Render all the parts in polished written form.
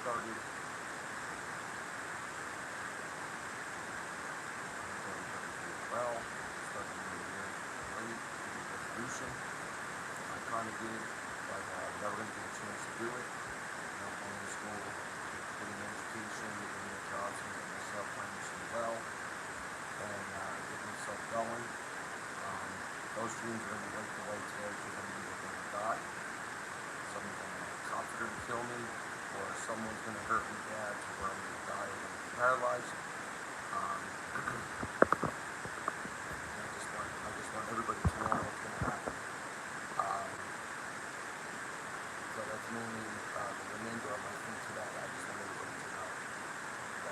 started. Well, starting the new year late, resolution. I kind of did, but never going to get a chance to do it. Going to school, getting an education, getting a job, and getting myself financially well, and getting myself going. Those dreams are going to be wiped away today because I'm either going to die, cops are going to kill me, or someone's going to hurt me bad to where I'm going to die or going to be paralyzed. I just want everybody to know what's going to happen. So that's mainly the remainder of my thing today. I just want everybody to know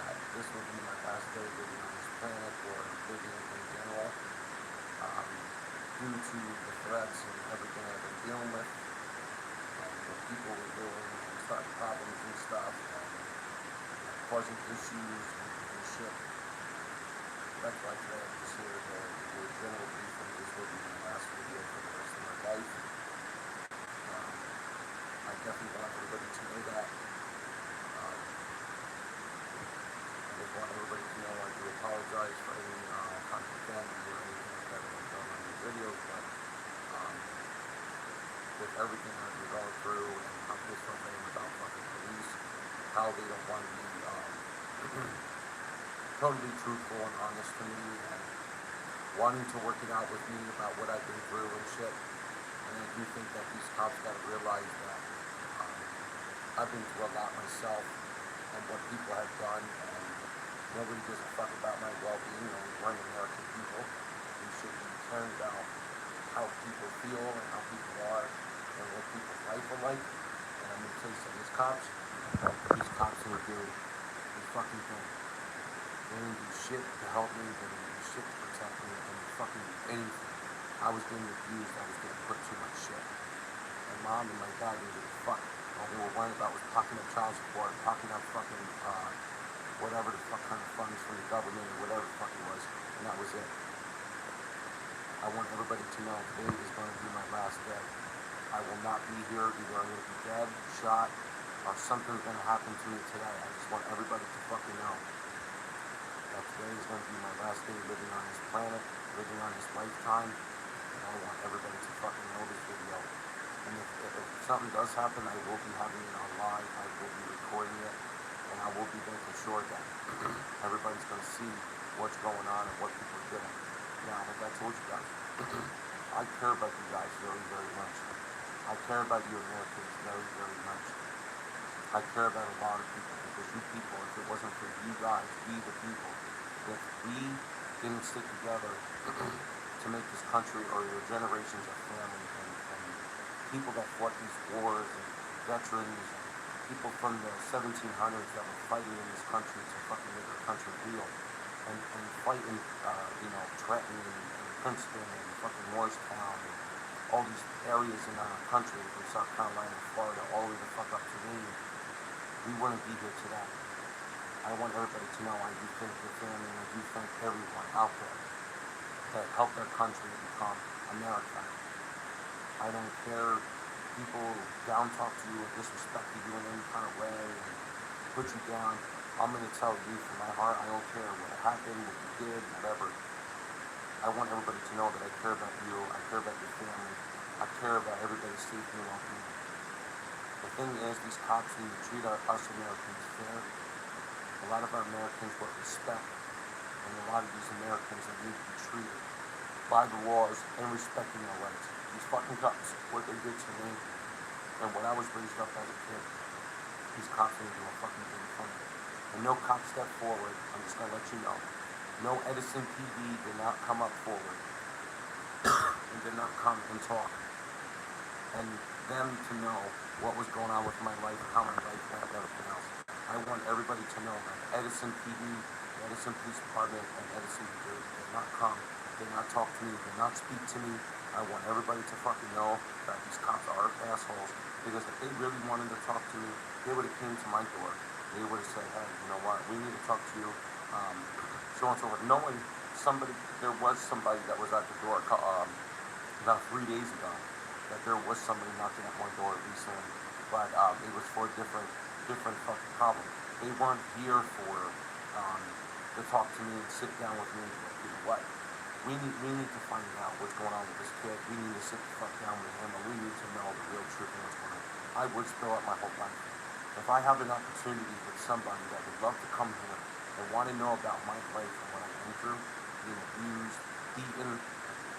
that this will be my last day living on this planet or living in general. Due to the threats and everything I've been dealing with, and what people were doing and starting problems and stuff, and causing issues and shit. That's why today I'm just here to do a general briefing. This will be my last video for the rest of my life. I definitely want everybody to know that. I just want everybody to know I do apologize for any kind of family or anything like that I've done on these videos, but with everything I've been going through and how pissed off I am about fucking police, how they don't want to be totally truthful and honest to me, and wanting to work it out with me about what I've been through and shit. And I do think that these cops got to realize that I've been through a lot myself and what people have done, and nobody gives a fuck about my well-being. We're American people. We should be caring about how people feel and how people are and what people's life are like. And I'm going to tell you something, these cops didn't do a fucking thing. They didn't do shit to help me, they didn't do shit to protect me, and fucking anything. I was getting abused, I was getting put too much shit. My mom and my dad didn't give a fuck. All they were worried about was pocketing up child support, pocketing up fucking whatever the fuck kind of funds from the government or whatever the fuck it was, and that was it. I want everybody to know today is going to be my last day. I will not be here. Either I'm going to be dead, shot, or something's going to happen to me today. I just want everybody to fucking know that today is going to be my last day living on this planet, living on this lifetime, and I want everybody to fucking know this video. And if something does happen, I will be having it on live, I will be recording it, and I will be making sure that everybody's going to see what's going on and what people are doing. Now, like I told you guys, I care about you guys very, very much. I care about you Americans very, very much. I care about a lot of people because you people, if it wasn't for you guys, we the people, if we didn't stick together to make this country or your generations of family and people that fought these wars and veterans and people from the 1700s that were fighting in this country to fucking make our country real and fighting, Trenton and Princeton and fucking Morristown and all these areas in our country from South Carolina, Florida, all the way the fuck up to Maine, we wouldn't be here today. I want everybody to know I do thank your family and I do thank everyone out there that helped our country become America. I don't care if people down talk to you or disrespect you in any kind of way and put you down. I'm going to tell you from my heart, I don't care what happened, what you did, whatever. I want everybody to know that I care about you, I care about your family, I care about everybody's safety and well-being. The thing is, these cops need to treat us Americans fair. A lot of our Americans want respect, and a lot of these Americans that need to be treated by the laws and respecting their rights. These fucking cops, what they did to me, and when I was raised up as a kid, these cops didn't do a fucking thing for me. And no cop stepped forward, I'm just gonna let you know. No Edison PD did not come up forward and did not come and talk. And them to know what was going on with my life, how my life went, and everything else. I want everybody to know that Edison PD, Edison Police Department, and Edison New Jersey did not come, did not talk to me, did not speak to me. I want everybody to fucking know that these cops are assholes, because if they really wanted to talk to me, they would have came to my door. They would have said, hey, you know what, we need to talk to you, so on and so forth. Knowing there was somebody that was at the door about 3 days ago, that there was somebody knocking at my door recently, but it was for a different different fucking problem. They weren't here to talk to me and sit down with me and be like, you know what? We need to find out what's going on with this kid. We need to sit the fuck down with him and we need to know the real truth and what's going on. I would spill out my whole life. If I have an opportunity with somebody that would love to come here and want to know about my life and what I've been through, being abused, beaten,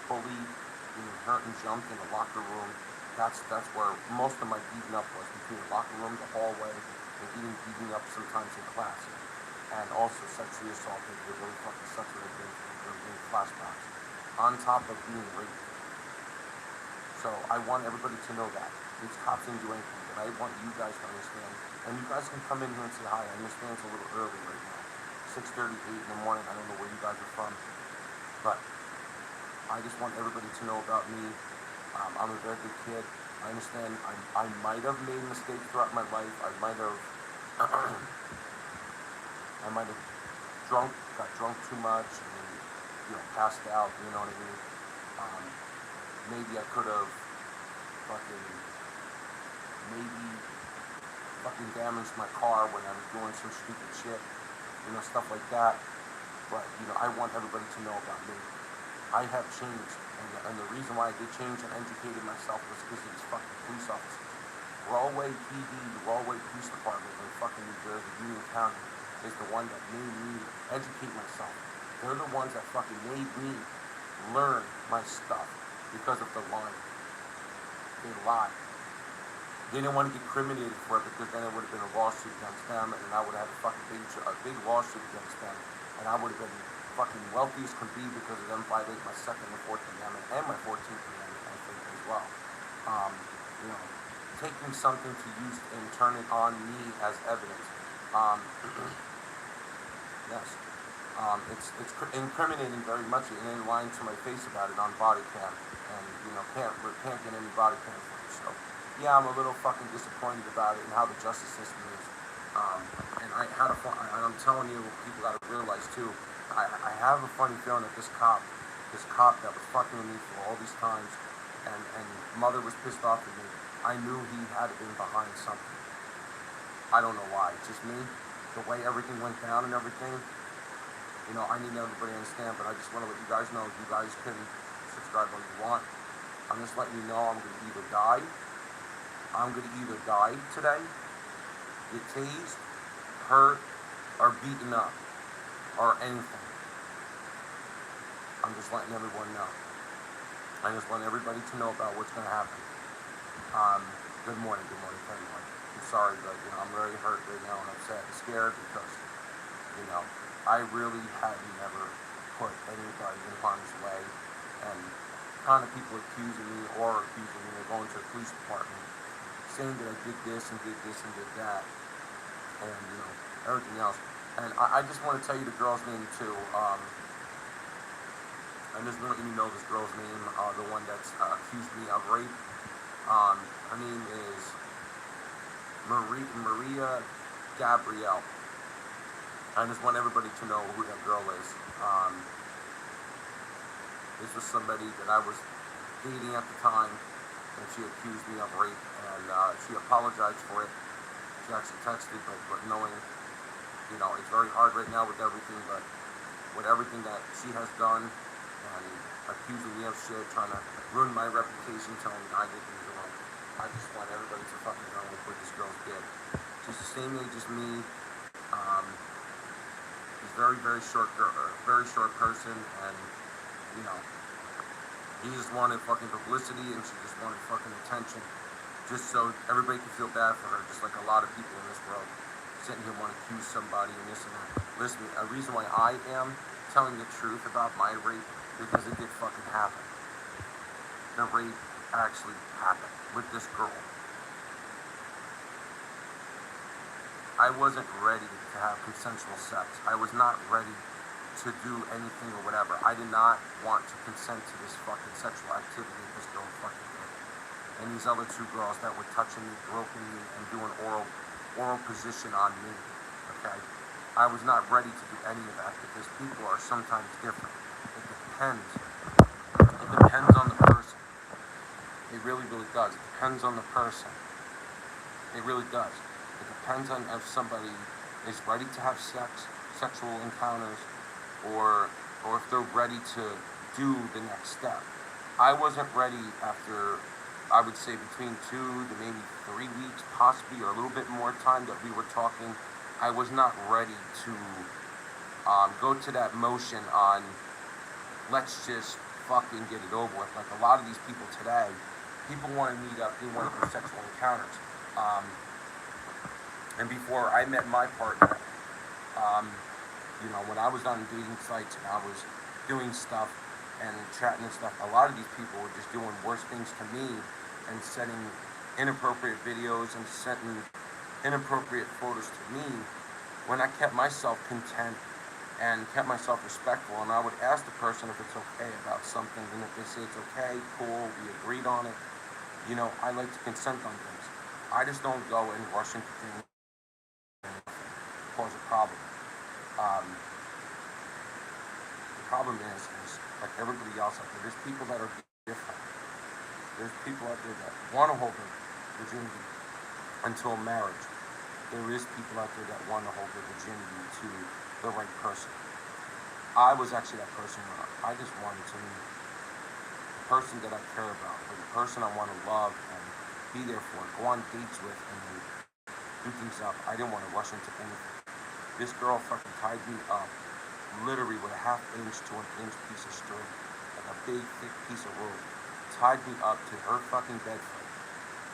bullied, being hurt and jumped in a locker room, that's where most of my beating up was, between the locker room, the hallway, and getting beaten up sometimes in class. And also sexually assaulted, it really fucking sucks what I've been through in flashbacks. On top of being raped. So I want everybody to know that. These cops didn't do anything, but I want you guys to understand. And you guys can come in here and say hi. I understand it's a little early right now. 6:38 in the morning, I don't know where you guys are from. But I just want everybody to know about me. I'm a very good kid. I understand I might have made mistakes throughout my life. I might have got drunk too much and, passed out, you know what I mean? Maybe I could have fucking damaged my car when I was doing some stupid shit, stuff like that. But, I want everybody to know about me. I have changed, and the reason why I did change and educated myself was because of these fucking police officers. Rahway PD, the Rahway Police Department in fucking New Jersey, Union County, is the one that made me educate myself. They're the ones that fucking made me learn my stuff because of the lying. They lied. They didn't want to get criminated for it because then it would have been a lawsuit against them, and I would have had a big lawsuit against them, and I would have been fucking wealthy as could be because of them violating my Second and Fourth Amendment and my 14th Amendment, I think, as well. Taking something to use and turn it on me as evidence. Yes. It's incriminating very much, and then lying to my face about it on body cam, and can't get any body cam footage. So yeah, I'm a little fucking disappointed about it and how the justice system is. And I'm telling you, people gotta realize too. I have a funny feeling that this cop that was fucking with me for all these times, and mother was pissed off at me. I knew he had been behind something. I don't know why. It's just me. The way everything went down and everything. I need everybody to understand, but I just want to let you guys know. You guys can subscribe when you want. I'm just letting you know I'm going to either die today, get tased, hurt, or beaten up, or anything. I'm just letting everyone know. I just want everybody to know about what's going to happen. Good morning to everyone. I'm sorry, but I'm very hurt right now and upset and scared because, I really had never put anybody in harm's way, and kind of people accusing me of going to the police department, saying that I did this and did this and did that, and everything else. And I just want to tell you the girl's name too. I'm just letting you know this girl's name, the one that's accused me of rape. Her name is Maria Gabrielle. I just want everybody to know who that girl is. This was somebody that I was dating at the time, and she accused me of rape, and she apologized for it. She actually texted, but knowing, it's very hard right now with everything, but with everything that she has done, and accusing me of shit, trying to ruin my reputation, telling me I didn't do it. I just want everybody to fucking know what this girl did. She's the same age as me. She's very, very short person, and he just wanted fucking publicity, and she just wanted fucking attention, just so everybody could feel bad for her, just like a lot of people in this world sitting here want to accuse somebody and this and that. Listen, a reason why I am telling the truth about my rape, because it did fucking happen. The rape actually happened with this girl. I wasn't ready to have consensual sex. I was not ready to do anything or whatever. I did not want to consent to this fucking sexual activity that this girl fucking did. And these other two girls that were touching me, groping me, and doing oral position on me, okay? I was not ready to do any of that because people are sometimes different. It depends. It depends on the person. It really, really does. It depends on the person. It really does. It depends on if somebody is ready to have sexual encounters, or or if they're ready to do the next step. I wasn't ready after, I would say, between 2 to maybe 3 weeks, possibly, or a little bit more time that we were talking. I was not ready to go to that motion on, let's just fucking get it over with. Like a lot of these people today, people want to meet up, they want to have sexual encounters. Um, and before I met my partner, um, when I was on dating sites and I was doing stuff and chatting and stuff, a lot of these people were just doing worse things to me and sending inappropriate videos and sending inappropriate photos to me, when I kept myself content and kept myself respectful, and I would ask the person if it's okay about something, and if they say it's okay, cool, we agreed on it. I like to consent on things. I just don't go and rush into things and cause a problem. Um, the problem is like everybody else out there, there's people that are different. There's people out there that want to hold their virginity until marriage. There is people out there that want to hold their virginity to the right person. I was actually that person where I just wanted to meet the person that I care about, or the person I want to love and be there for, go on dates with, and then do things up. I didn't want to rush into anything. This girl fucking tied me up, literally with a ½ inch to an inch piece of string, like a big, thick piece of rope. Tied me up to her fucking bed frame.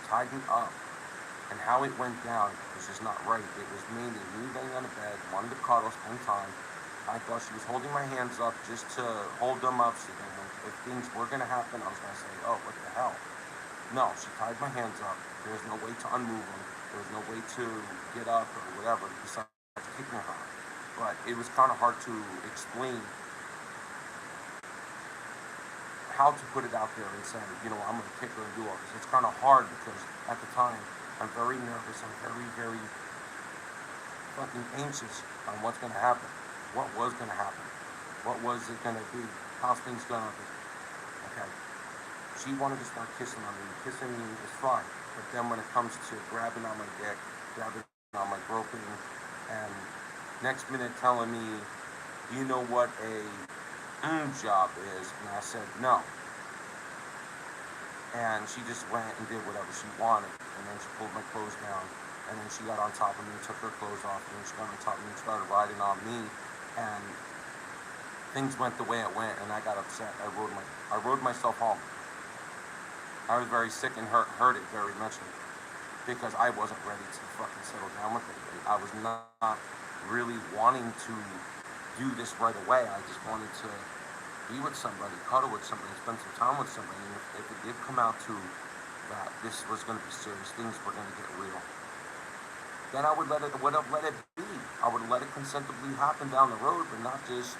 Tied me up. And how it went down was just not right. It was mainly me laying on the bed, wanted to cuddle, spend time. I thought she was holding my hands up just to hold them up, so that if things were going to happen, I was going to say, oh, what the hell? No, she tied my hands up. There was no way to unmove them. There was no way to get up or whatever, besides kicking her. But it was kind of hard to explain how to put it out there and say, I'm going to kick her and do all this. It's kind of hard because at the time, I'm very nervous. I'm very, very fucking anxious on what's going to happen. What was going to happen? What was it going to be? How's things going to be? Okay. She wanted to start kissing on me. Kissing me is fine. But then when it comes to grabbing on my dick, grabbing on my groping, and next minute telling me, you know what a job is? And I said, no. And she just went and did whatever she wanted. And then she pulled my clothes down. And then she got on top of me, took her clothes off, and then she got on top of me and started riding on me. And things went the way it went, and I got upset. I rode myself home. I was very sick and hurt it very much because I wasn't ready to fucking settle down with anybody. I was not really wanting to do this right away. I just wanted to be with somebody, cuddle with somebody, spend some time with somebody. And if it did come out to that this was going to be serious, things were going to get real, then I would have let it be. I would let it consensually happen down the road, but not just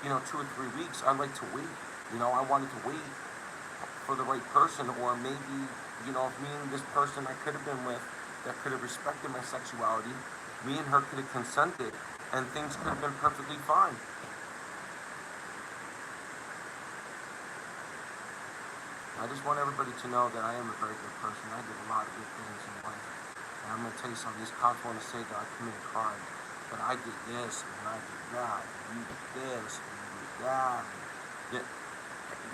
2 or 3 weeks. I'd like to wait. I wanted to wait for the right person, or maybe if me and this person I could have been with that could have respected my sexuality, me and her could have consented, and things could have been perfectly fine. I just want everybody to know that I am a very good person. I did a lot of good things in life. And I'm going to tell you something. These cops want to say that I committed crimes. But I did this, and I did that, and you did this, and you did that. And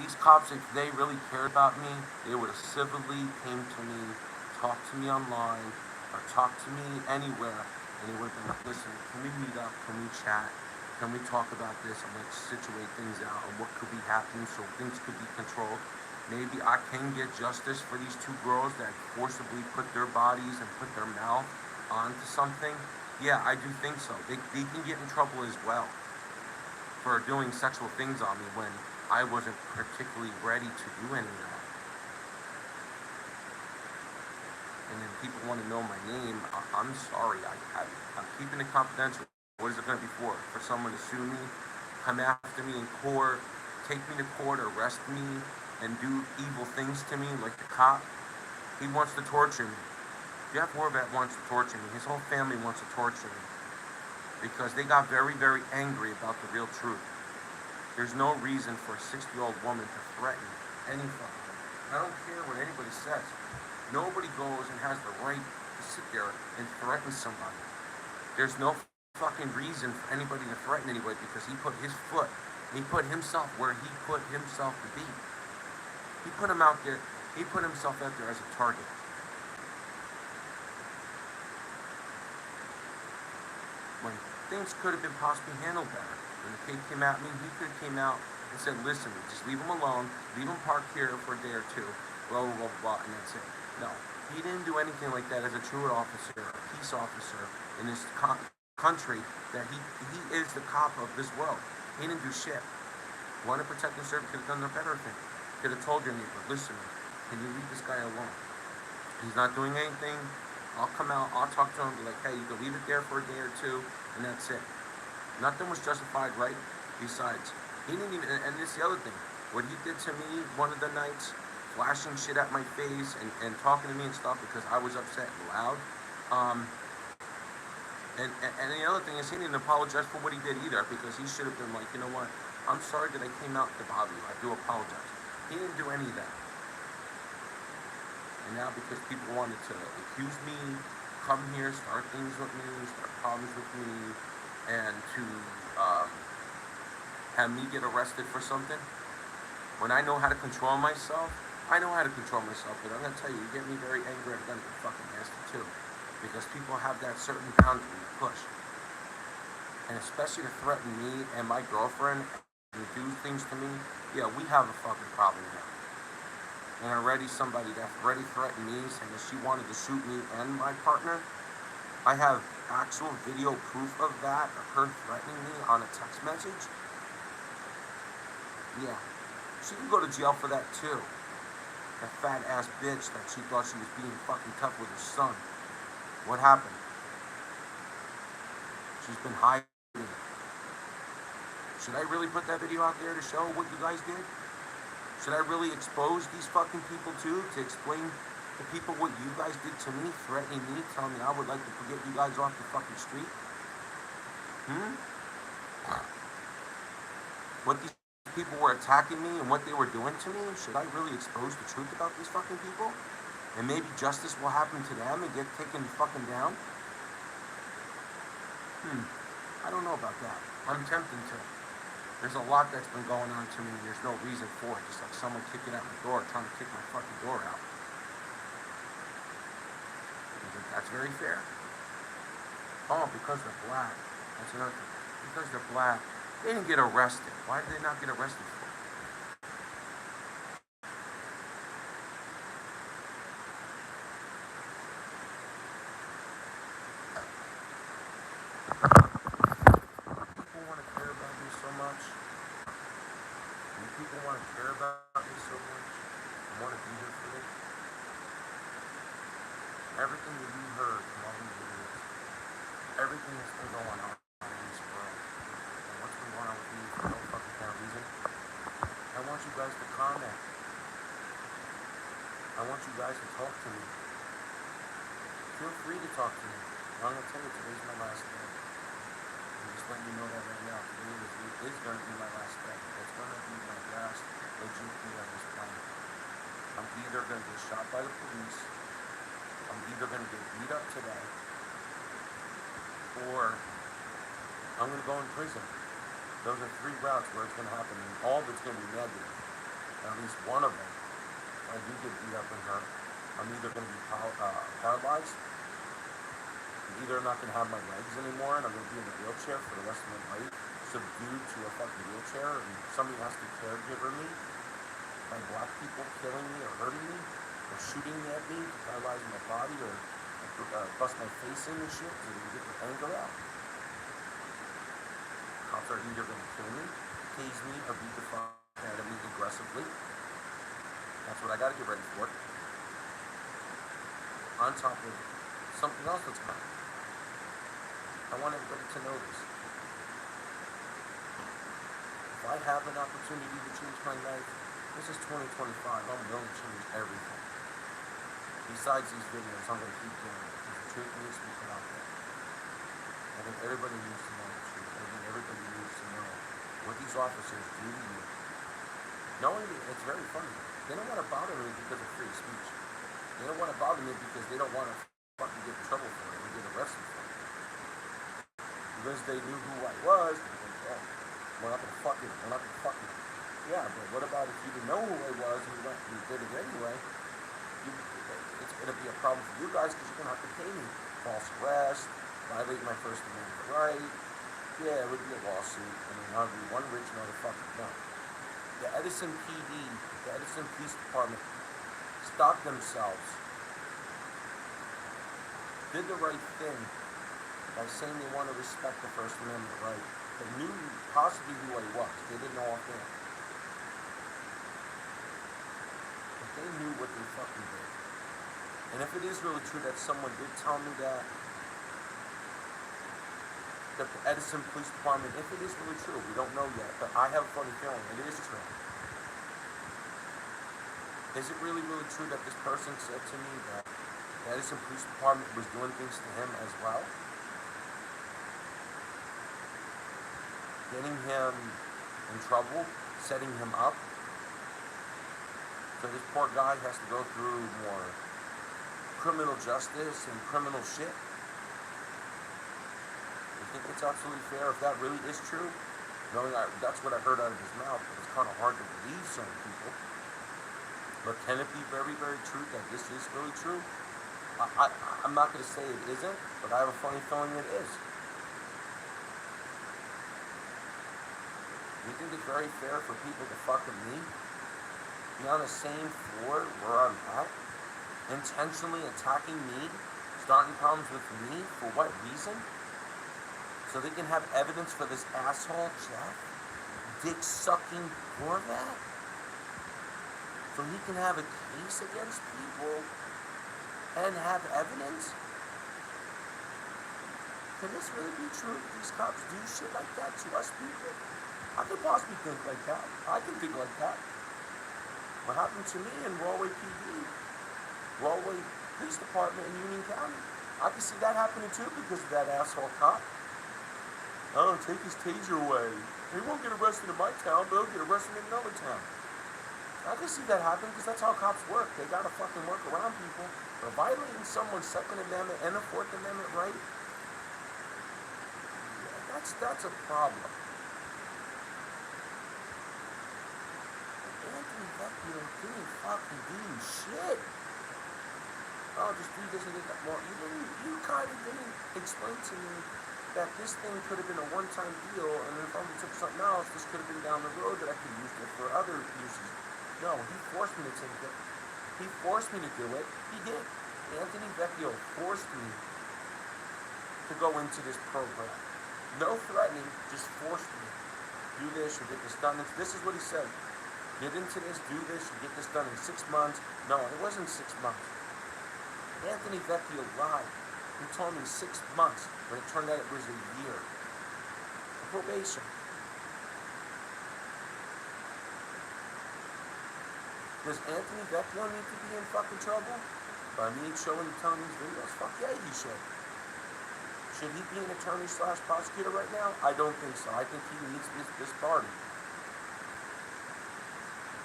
these cops, if they really cared about me, they would have civilly came to me, talked to me online, or talked to me anywhere, and they would have been like, listen, can we meet up? Can we chat? Can we talk about this, and let's situate things out, and what could be happening so things could be controlled? Maybe I can get justice for these 2 girls that forcibly put their bodies and put their mouth onto something. Yeah, I do think so. They can get in trouble as well for doing sexual things on me when I wasn't particularly ready to do any of that. And then people want to know my name. I'm sorry. I'm keeping it confidential. What is it going to be for? For someone to sue me, come after me in court, take me to court, arrest me, and do evil things to me like the cop? He wants to torture me. Jeff Horvath wants to torture me. His whole family wants to torture me because they got very, very angry about the real truth. There's no reason for a 60-year-old woman to threaten any fucking thing. I don't care what anybody says. Nobody goes and has the right to sit there and threaten somebody. There's no fucking reason for anybody to threaten anybody because he put his foot, he put himself where he put himself to be. He put him out there, he put himself out there as a target. When things could have been possibly handled better. When the kid came at me, he could have came out and said, listen, just leave him alone, leave him parked here for a day or two, blah, blah, blah, blah, and that's it. No, he didn't do anything like that as a true officer, a peace officer in this country that he is the cop of this world. He didn't do shit. Wanted to protect and serve, could have done the better thing. Could have told your neighbor, listen, can you leave this guy alone? He's not doing anything. I'll come out, I'll talk to him, be like, hey, you can leave it there for a day or two, and that's it. Nothing was justified, right? Besides, he didn't even, and this is the other thing, what he did to me one of the nights, flashing shit at my face and talking to me and stuff because I was upset and loud. And the other thing is he didn't apologize for what he did either because he should have been like, you know what, I'm sorry that I came out to bother you. I do apologize. He didn't do any of that. And now because people wanted to accuse me, come here, start things with me, start problems with me, and to have me get arrested for something, when I know how to control myself, I know how to control myself, but I'm going to tell you, you get me very angry, I'm going to get fucking nasty too. Because people have that certain boundary to push. And especially to threaten me and my girlfriend and do things to me, yeah, we have a fucking problem now. And already somebody that already threatened me, saying that she wanted to shoot me and my partner. I have actual video proof of that, of her threatening me on a text message. Yeah, she can go to jail for that too. That fat ass bitch that she thought she was being fucking tough with her son. What happened? She's been hiding. Should I really put that video out there to show what you guys did? Should I really expose these fucking people too, to explain to people what you guys did to me, threatening me, telling me I would like to get you guys off the fucking street? What these people were attacking me and what they were doing to me, should I really expose the truth about these fucking people? And maybe justice will happen to them and get taken fucking down? I don't know about that. I'm tempted to. There's a lot that's been going on to me. There's no reason for it. Just like someone kicking out my door, trying to kick my fucking door out. You think that's very fair? Oh, because they're black. That's another thing. Because they're black. They didn't get arrested. Why did they not get arrested for it? People want to care about me so much. And people want to care about me so much. And want to be here for me. Everything that you heard from all these videos, everything that's been going on in this world, and what's been going on with me for no fucking damn reason, I want you guys to comment. I want you guys to talk to me. Feel free to talk to me. I'm going to tell you, today's my last day. I'm just letting you know that right now. Today is going to be my last day. It's going to be my last legit day on this planet. I'm either going to get shot by the police, I'm either going to get beat up today, or I'm going to go in prison. Those are three routes where it's going to happen, and all of it's going to be negative. At least one of them, if I do get beat up and hurt, I'm either going to be paralyzed, either I'm not going to have my legs anymore, and I'm going to be in a wheelchair for the rest of my life, subdued to a fucking wheelchair, and somebody has to caregiver me, by black people killing me or hurting me, or shooting at me to paralyze my body, or bust my face in and shit to get the anger out. Cops are either going to kill me, tase me, or beat the fuck out of me aggressively. That's what I got to get ready for. On top of something else that's coming. I want everybody to know this. If I have an opportunity to change my life, this is 2025. I'm willing to change everything. Besides these videos, I'm going to keep doing it because the truth needs to be put out there. I think everybody needs to know the truth. I think everybody needs to know what these officers do to you. Knowing it's very funny. They don't want to bother me because of free speech. They don't want to bother me because they don't want to fucking get in trouble for it and get arrested for it. Because they knew who I was, and they said, oh, we're not gonna fuck it, we're not gonna fuck it. Yeah, but what about if you didn't know who I was and you went and you did it anyway? It's gonna be a problem for you guys because you're gonna have to pay me. False arrest, violate my First Amendment right. Yeah, it would be a lawsuit, and then I'd be one rich motherfucker. No. The Edison PD, the Edison Police Department, stopped themselves, did the right thing by saying they want to respect the First Amendment right. They knew possibly who I was. They didn't know offhand. But they knew what they fucking did. And if it is really true that someone did tell me that, the Edison Police Department, if it is really true, we don't know yet, but I have a funny feeling it is true. Is it really, really true that this person said to me that the Edison Police Department was doing things to him as well? Getting him in trouble, setting him up. So this poor guy has to go through more criminal justice and criminal shit. I think it's absolutely fair if that really is true. Knowing that's what I heard out of his mouth, but it's kind of hard to believe certain people. But can it be very, very true that this is really true? I'm not going to say it isn't, but I have a funny feeling it is. You think it's very fair for people to fuck with me? Be on the same floor where I'm at? Intentionally attacking me? Starting problems with me? For what reason? So they can have evidence for this asshole Jeff? Dick-sucking Horvat? So he can have a case against people and have evidence? Can this really be true that these cops do shit like that to us people? I could possibly think like that. I can think like that. What happened to me in Rahway PD, Rahway Police Department in Union County? I can see that happening too because of that asshole cop. Oh, take his taser away. He won't get arrested in my town, but he'll get arrested in another town. I can see that happen because that's how cops work. They gotta fucking work around people. But violating someone's Second Amendment and a Fourth Amendment right, that's a problem. Anthony Vecchio didn't fucking do shit. Oh, just do this and do that. Well, you kind of didn't explain to me that this thing could have been a one-time deal, and if I took something else, this could have been down the road that I could use it for other uses. No, he forced me to take it. He forced me to do it. He did. Anthony Vecchio forced me to go into this program. No threatening, just forced me. Do this, you get this done. This is what he said. Get into this, do this, you get this done in 6 months. No, it wasn't 6 months. Anthony Vecchio lied. He told me 6 months, but it turned out it was a year. Probation. Does Anthony Vecchio need to be in fucking trouble? By me telling these videos? Fuck yeah, he should. Should he be an attorney/prosecutor right now? I don't think so. I think he needs this party.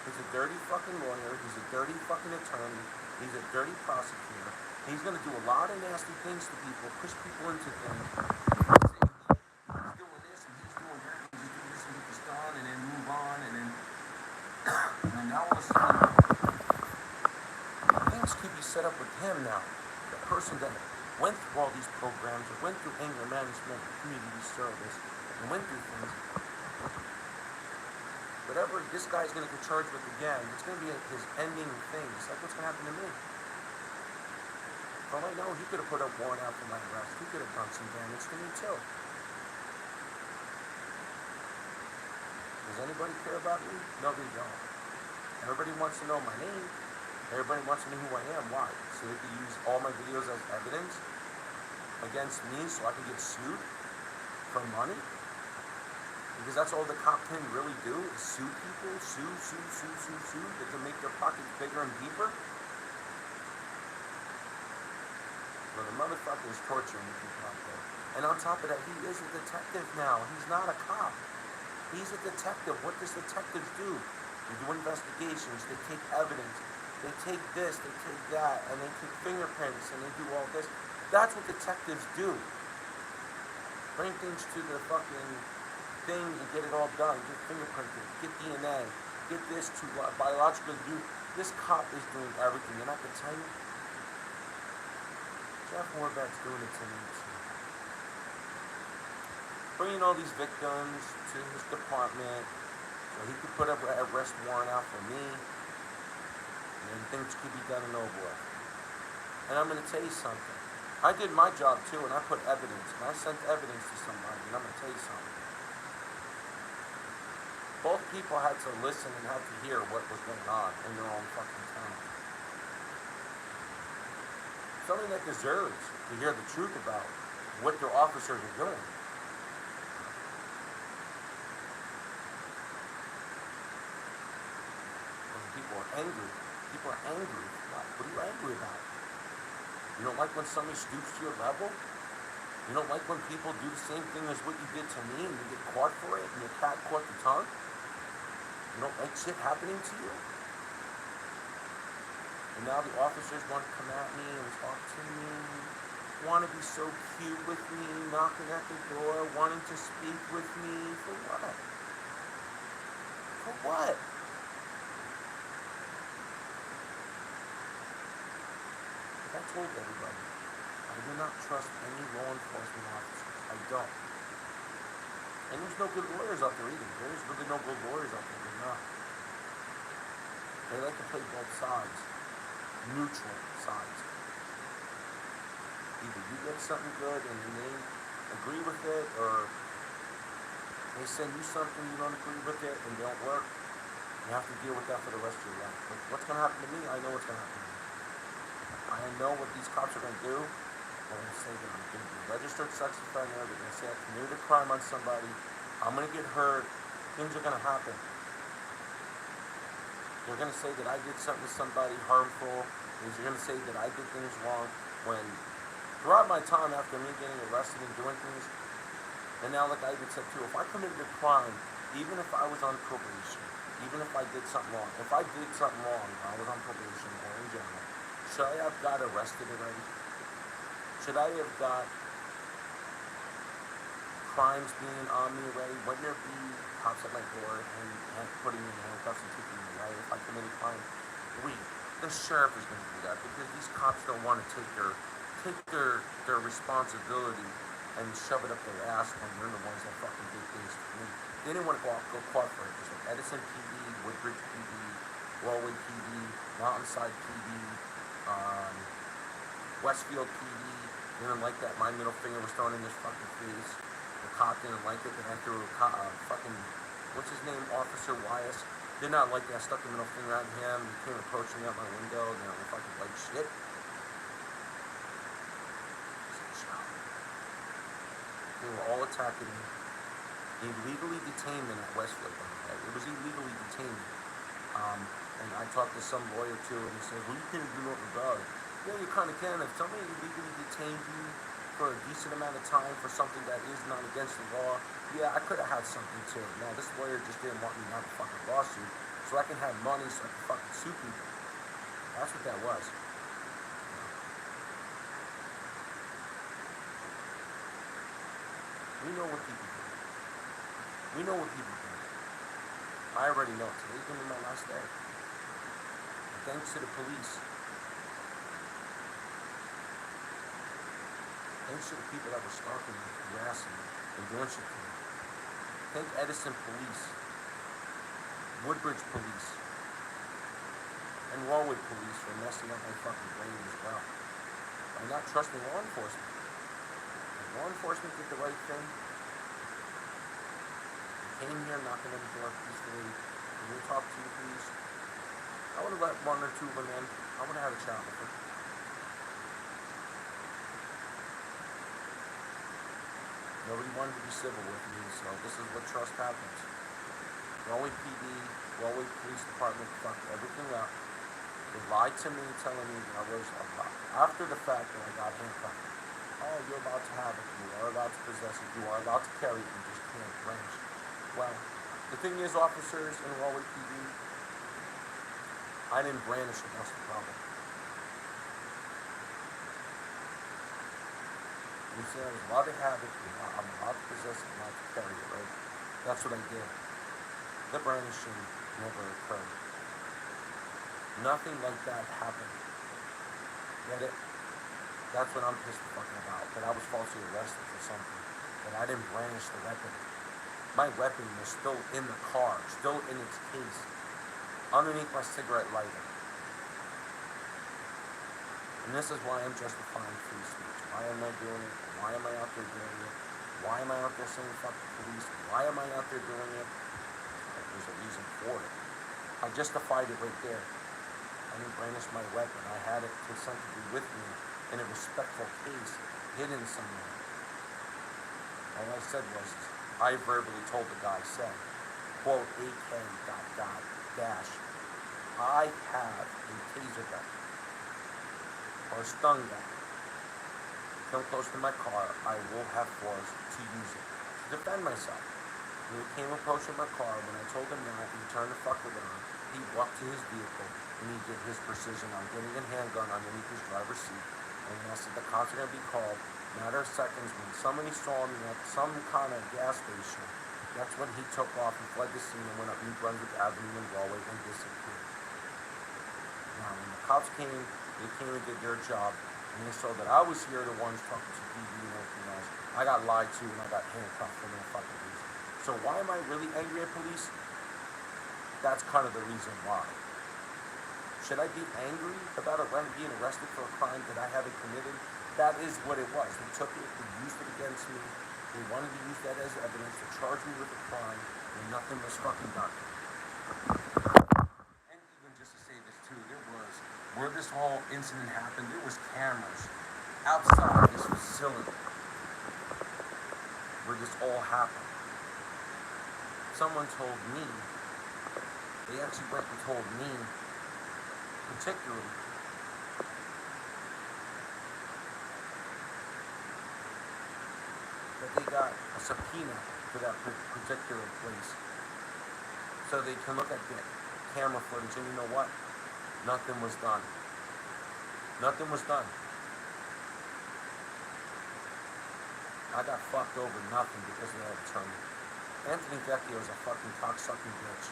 He's a dirty fucking lawyer. He's a dirty fucking attorney. He's a dirty prosecutor. He's going to do a lot of nasty things to people, push people into things. He's doing this and he's doing that. And he's doing this and get this done and then move on and then now all of a sudden things could be set up with him now. The person that went through all these programs, or went through anger management, community service, and went through things. Whatever this guy's going to get charged with again, it's going to be his ending thing. It's like what's going to happen to me. For all I know, he could have put a warrant out for my arrest. He could have done some damage to me too. Does anybody care about me? No, they don't. Everybody wants to know my name. Everybody wants to know who I am. Why? So they can use all my videos as evidence against me so I can get sued for money? Because that's all the cop can really do is sue people, sue. They can make their pockets bigger and deeper. Well, the motherfucker is torturing me people out there. And on top of that, he is a detective now. He's not a cop. He's a detective. What does detectives do? They do investigations. They take evidence. they take this, they take that, and they take fingerprints, and they do all this. That's what detectives do. Bring things to the fucking thing and get it all done. Get fingerprinting, get DNA, get this to biologically do. This cop is doing everything, and I can tell you, Jeff Horvath's doing it to me too. Bringing all these victims to his department so he could put an arrest warrant out for me, and then things could be done and over with. And I'm going to tell you something. I did my job too, and I put evidence, and I sent evidence to somebody, and I'm going to tell you something. Both people had to listen and had to hear what was going on in their own fucking town. Somebody that deserves to hear the truth about what their officers are doing. When people are angry, What are you angry about? You don't like when somebody stoops to your level? You don't like when people do the same thing as what you did to me and you get caught for it and your cat caught the tongue? You don't like shit happening to you? And now the officers want to come at me and talk to me, want to be so cute with me, knocking at the door, wanting to speak with me. For what? For what? Like I told everybody, I do not trust any law enforcement officers. I don't. And there's no good lawyers out there either. There's really no good lawyers out there. They're not. They like to play both sides. Neutral sides. Either you get something good and then they agree with it, or they send you something you don't agree with it and don't work. You have to deal with that for the rest of your life. But what's going to happen to me? I know what's going to happen to me. I know what these cops are going to do. They're going to say that I'm going to be a registered sex offender. They're going to say I committed a crime on somebody. I'm going to get hurt. Things are going to happen. They're going to say that I did something to somebody harmful. They're going to say that I did things wrong. When throughout my time after me getting arrested and doing things, and now like I even said too, if I committed a crime, even if I was on probation, even if I did something wrong, if I did something wrong while I was on probation or in general, should I have got arrested already? Should I have got crimes being on me already? Wouldn't there be cops at my door and putting me in handcuffs and taking me away if I committed a crime? The sheriff is going to do that because these cops don't want to take their responsibility and shove it up their ass when they're the ones that fucking did things to me. They didn't want to go court for it. Just like Edison PD, Woodbridge PD, Galway PD, Mountainside PD, Westfield PD. They didn't like that my middle finger was thrown in his fucking face. The cop didn't like it that I threw fucking, what's his name, Officer Wyas. Did not like that. I stuck the middle finger at him. He came approaching me out my window. They were fucking like shit. They were all attacking me. Illegally detained me at Westfield, by the way. It was illegally detained me. And I talked to some lawyer too, and he said, well, you can't do nothing about it. Yeah, you kind of can. If somebody illegally detained you for a decent amount of time for something that is not against the law, yeah, I could have had something too. Now, this lawyer just didn't want me to have a fucking lawsuit so I can have money so I can fucking sue people. That's what that was. We know what people do. We know what people do. I already know. Today's gonna be my last day. And thanks to the police. Thanks to the people that were stalking me, harassing me, and doing shit to me. Thank Edison Police, Woodbridge Police, and Warwick Police for messing up my fucking brain as well. By not trusting law enforcement. If law enforcement did the right thing, came here knocking on the door peacefully, and we talked to the police, I would have let one or two of them in. I would have had a chat with them. Nobody wanted to be civil with me, so this is what trust happens. Galway PD, Galway Police Department fucked everything up. They lied to me, telling me that I was after the fact that I got handcuffed. Oh, you're allowed to have it, you are allowed to possess it, you are allowed to carry it, you just can't range. Well, the thing is, officers in Galway PD, I didn't brandish it, that's the problem. You said I was allowed to have it, I'm allowed to possess it, I'm allowed to carry it, right? That's what I did. The brandishing never occurred. Nothing like that happened. Get it? That's what I'm pissed fucking about. That I was falsely arrested for something. That I didn't brandish the weapon. My weapon was still in the car, still in its case, underneath my cigarette lighter. And this is why I'm justifying free speech. Why am I doing it? Why am I out there doing it? Why am I out there saying fuck the police? Why am I out there doing it? There's a reason for it. I justified it right there. I didn't brandish my weapon. I had it consensually with me in a respectful case, hidden somewhere. All I said was, I verbally told the guy, said, quote, AK dot dash, I have a taser gun or a stun gun. Come close to my car, I will have force to use it to defend myself. When he came approaching my car, when I told him that, he turned the fuck around. He walked to his vehicle and he did his precision on getting a handgun underneath his driver's seat. And I said the cops are gonna be called. Matter of seconds, when somebody saw me at some kind of gas station, that's when he took off and fled the scene and went up New Brunswick Avenue and Broadway and disappeared. Now, when the cops came, they came and did their job, and they saw that I was here, the ones talking to PD and everything else. I got lied to and I got handcuffed for no fucking reason. So why am I really angry at police? That's kind of the reason why. Should I be angry about being arrested for a crime that I haven't committed? That is what it was. They took it, they used it against me. They wanted to use that as evidence to charge me with a crime, and nothing was fucking done. And even just to say this too, where this whole incident happened, there was cameras outside this facility where this all happened. Someone told me, they actually went and told me, particularly, that they got a subpoena to that particular place so they can look at the camera footage, and you know what? Nothing was done. Nothing was done. I got fucked over nothing because of that attorney. Anthony Vecchio is a fucking cocksucking bitch.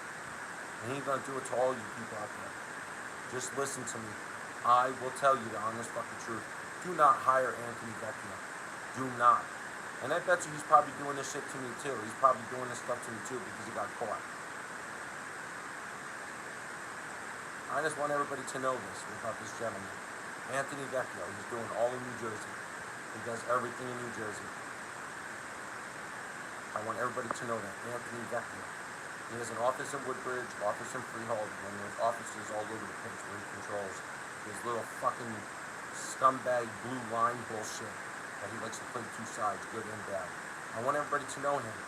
And he's gonna do it to all you people out there. Just listen to me. I will tell you the honest fucking truth. Do not hire Anthony Vecchio. Do not. And I bet you he's probably doing this shit to me too. He's probably doing this stuff to me too because he got caught. I just want everybody to know this about this gentleman. Anthony Vecchio. He's doing all in New Jersey. He does everything in New Jersey. I want everybody to know that. Anthony Vecchio. He has an office in Woodbridge, office in Freehold, and there's offices all over the place where he controls his little fucking scumbag blue line bullshit that he likes to play two sides, good and bad. I want everybody to know him.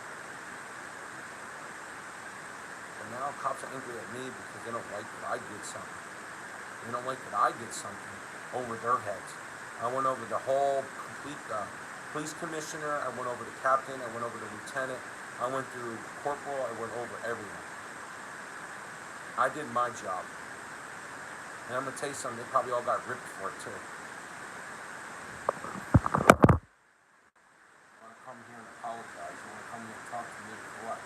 And now cops are angry at me because they don't like that I did something. They don't like that I did something over their heads. I went over the whole complete police commissioner, I went over the captain, I went over the lieutenant, I went through corporal, I went over everyone. I did my job. And I'm gonna tell you something, they probably all got ripped for it too. You wanna come here and apologize, you wanna come here and talk to me for what?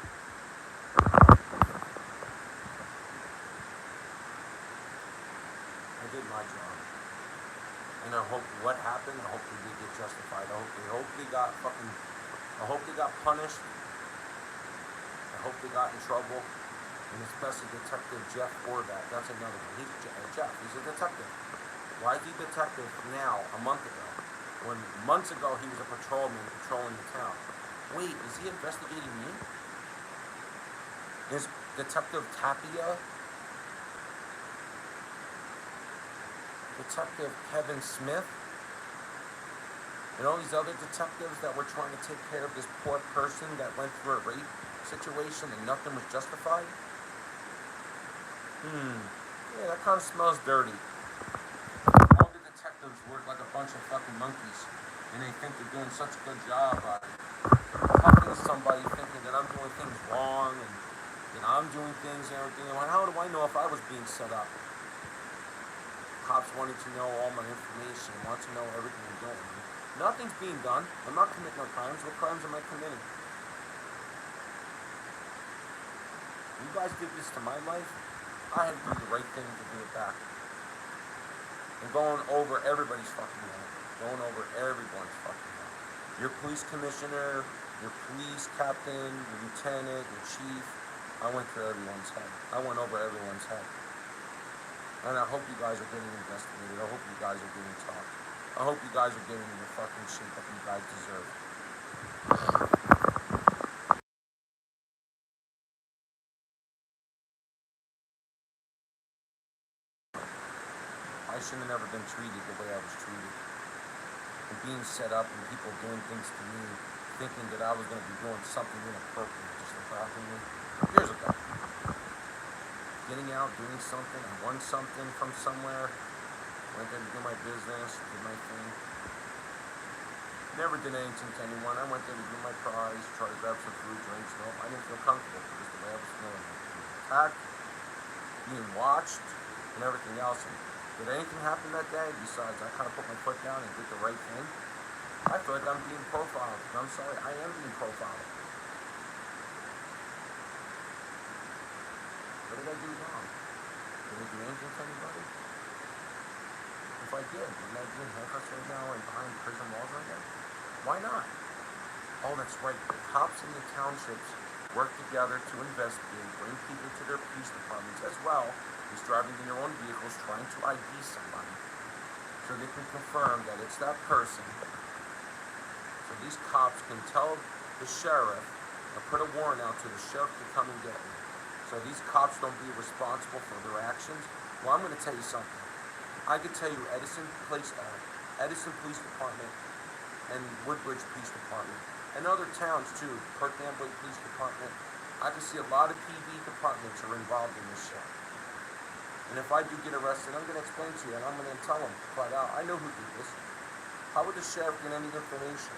I did my job. And I hope what happened, I hope they did get justified. I hope they got punished. I hope they got in trouble. And especially Detective Jeff Orvat, that's another one. He's Jeff, he's a detective. Why is he a detective now, a month ago? When months ago he was a patrolman patrolling the town. Wait, is he investigating me? Is Detective Tapia, Detective Kevin Smith, and all these other detectives that were trying to take care of this poor person that went through a rape situation and nothing was justified? Yeah, that kind of smells dirty. All the detectives work like a bunch of fucking monkeys, and they think they're doing such a good job talking to somebody thinking that I'm doing things wrong and that I'm doing things and everything. Well, how do I know if I was being set up? cops wanting to know all my information, want to know everything I'm doing. Nothing's being done. I'm not committing no crimes. What crimes am I committing? You guys did this to my life. I had to do the right thing to do it back. And going over everybody's fucking head. Going over everyone's fucking head. Your police commissioner, your police captain, your lieutenant, your chief. I went through everyone's head. I went over everyone's head. And I hope you guys are getting investigated. I hope you guys are getting talked. I hope you guys are getting the fucking shit that you guys deserve. I shouldn't have never been treated the way I was treated. And being set up and people doing things to me, thinking that I was going to be doing something inappropriate, just attacking me. Years ago. Getting out, doing something, I won something from somewhere, went there to do my business, did my thing. Never did anything to anyone. I went there to do my prize, try to grab some food, drinks. No, I didn't feel comfortable because the way I was feeling. Being attacked, being watched, and everything else. And did anything happen that day besides I kind of put my foot down and did the right thing? I feel like I'm being profiled. And I'm sorry, I am being profiled. What did I do wrong? Did I do anything to anybody? If I did, wouldn't I be in handcuffs right now and behind prison walls right now? Why not? Oh, that's right. The cops in the townships work together to investigate, bring people to their police departments as well as driving in their own vehicles trying to ID somebody so they can confirm that it's that person. So these cops can tell the sheriff or put a warrant out to the sheriff to come and get me. So these cops don't be responsible for their actions. Well, I'm going to tell you something. I could tell you Edison Police Department and Woodbridge Police Department and other towns too, Perth Amboy Police Department. I can see a lot of PD departments are involved in this shit. And if I do get arrested, I'm going to explain to you and I'm going to tell them flat out, I know who did this. How would the sheriff get any information?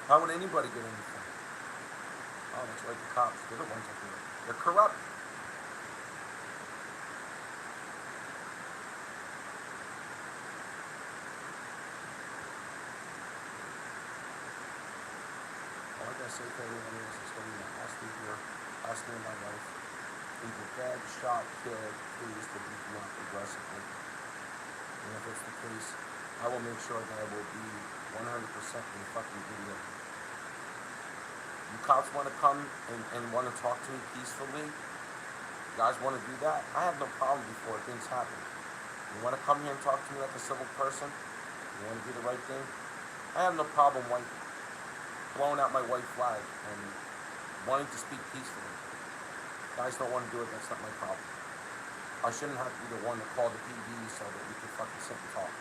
How would anybody get anything? Oh, that's right, the cops. They're the ones that do it. They're corrupt. All I gotta say to everyone is when you ask me here, ask me my life, either dead, shot, killed, please to beat you up aggressively. And if it's the case, I will make sure that I will be 100% in the fucking video. You cops want to come and want to talk to me peacefully? You guys want to do that? I have no problem before things happen. You want to come here and talk to me like a civil person? You want to do the right thing? I have no problem blowing out my white flag and wanting to speak peacefully. Guys don't want to do it, that's not my problem. I shouldn't have to be the one to call the PD so that we can fucking sit and talk.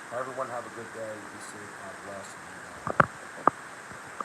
Everyone have a good day. Be safe. God bless.